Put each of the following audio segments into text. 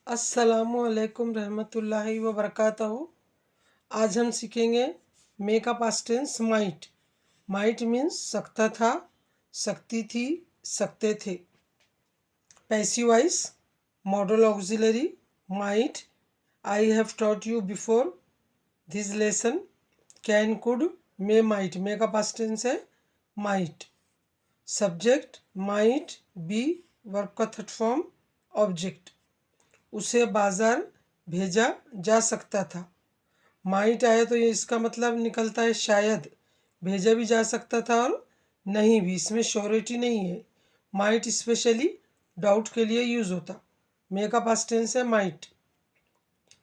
अस्सलामुअलैकुम रहमतुल्लाहि व बरकातहू। आज हम सीखेंगे मे का past tense might. Might means सकता था, सकती थी, सकते थे। Passive voice modal auxiliary might. I have taught you before this lesson. Can could may might. May का पास्ट टेंस है might. Subject might be verb का थर्ड फॉर्म ऑब्जेक्ट। उसे बाजार भेजा जा सकता था। माइट आया तो ये इसका मतलब निकलता है शायद। भेजा भी जा सकता था और नहीं भी, इसमें श्योरिटी नहीं है। माइट स्पेशली डाउट के लिए यूज होता। मे का पास्ट टेंस है might.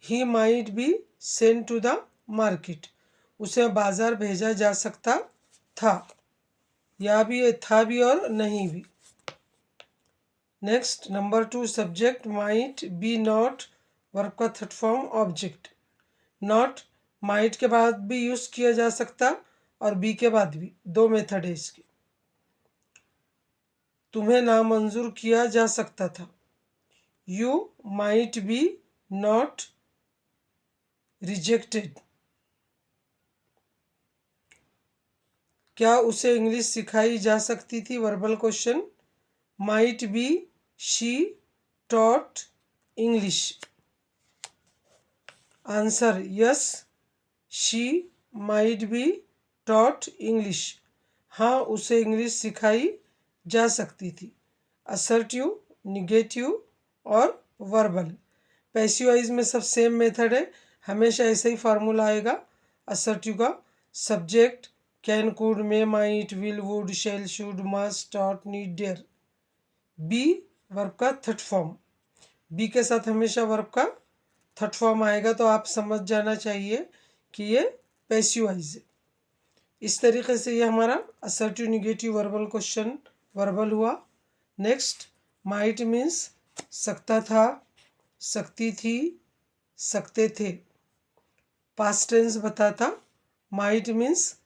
He might be sent to the market. उसे बाजार भेजा जा सकता था। या भी है, था भी और नहीं भी। Next number 2 subject might be not verb का third form object. Not might के बाद भी यूज किया जा सकता और बी के बाद भी, दो मेथड है इसकी। तुम्हें नामंजूर किया जा सकता था। You might be not rejected. क्या उसे इंग्लिश सिखाई जा सकती थी? Verbal question. Might be she taught English. Answer yes, she might be taught English. हाँ, उसे इंग्लिश सिखाई जा सकती थी। असर्टिव, निगेटिव और वर्बल। पैसिव वॉइस में सब सेम मेथड है, हमेशा ऐसे ही फार्मूला आएगा। असर्टिव का subject can, could, may, might, will, would, shall, should, must, taught, need, dare. Be verb का थर्ड फॉर्म। बी के साथ हमेशा वर्ब का थर्ड फॉर्म आएगा, तो आप समझ जाना चाहिए कि ये पैसिव वॉइस है। इस तरीके से ये हमारा assertive negative verbal question verbal हुआ। नेक्स्ट माइट मीन्स सकता था, सकती थी, सकते थे। पास्ट टेंस बताता। माइट मीन्स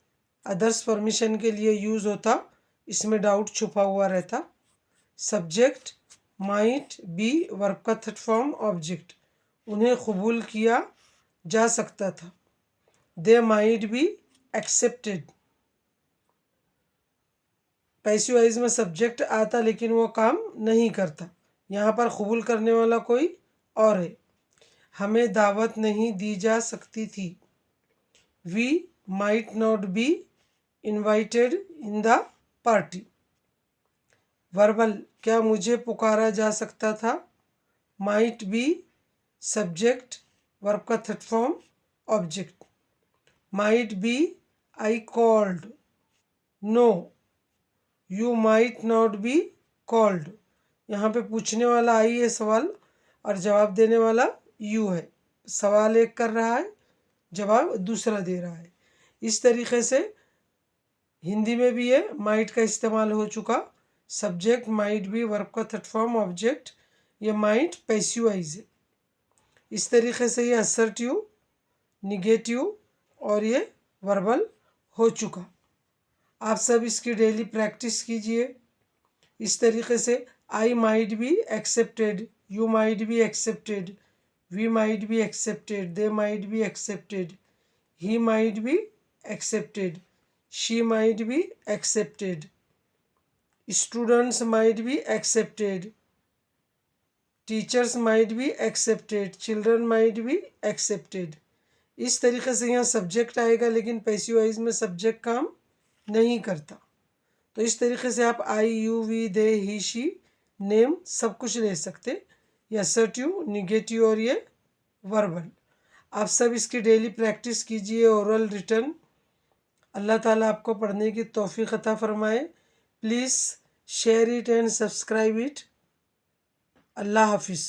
अदर्स परमिशन के लिए यूज होता, इसमें डाउट छुपा हुआ रहता। सब्जेक्ट माइट बी वर्ब का थर्ड फॉर्म ऑब्जेक्ट। उन्हें कबूल किया जा सकता था। दे might be accepted. Passive voice में सब्जेक्ट आता लेकिन वो काम नहीं करता, यहाँ पर कबूल करने वाला कोई और है। हमें दावत नहीं दी जा सकती थी। We might not be invited in the party. Verbal क्या मुझे पुकारा जा सकता था? माइट बी सब्जेक्ट वर्ब का third form object. Might be I called. No you might not be called. यहाँ पे पूछने वाला आई है सवाल और जवाब देने वाला यू है। सवाल एक कर रहा है, जवाब दूसरा दे रहा है। इस तरीके से हिंदी में भी ये माइट का इस्तेमाल हो चुका। सब्जेक्ट माइट बी वर्ब का थर्ड फॉर्म ऑब्जेक्ट। ये माइट पैसिव वॉइस है। इस तरीके से ये असर्टिव, निगेटिव और ये वर्बल हो चुका। आप सब इसकी डेली प्रैक्टिस कीजिए। इस तरीके से I might be accepted, you might be accepted, we might be accepted, they might be accepted, he might be accepted, she might be accepted, students might be accepted, teachers might be accepted, children might be accepted. इस तरीके से यहाँ subject आएगा, लेकिन passive voice में subject काम नहीं करता। तो इस तरीके से आप I, you, we, they, he, she, name सब कुछ ले सकते। ये असर्टिव, निगेटिव और ये वर्बल। आप सब इसकी डेली प्रैक्टिस कीजिए, ओरल, रिटन। अल्लाह ताला आपको पढ़ने की तौफीक अता फरमाए। Please share it and subscribe it. Allah हाफिज़।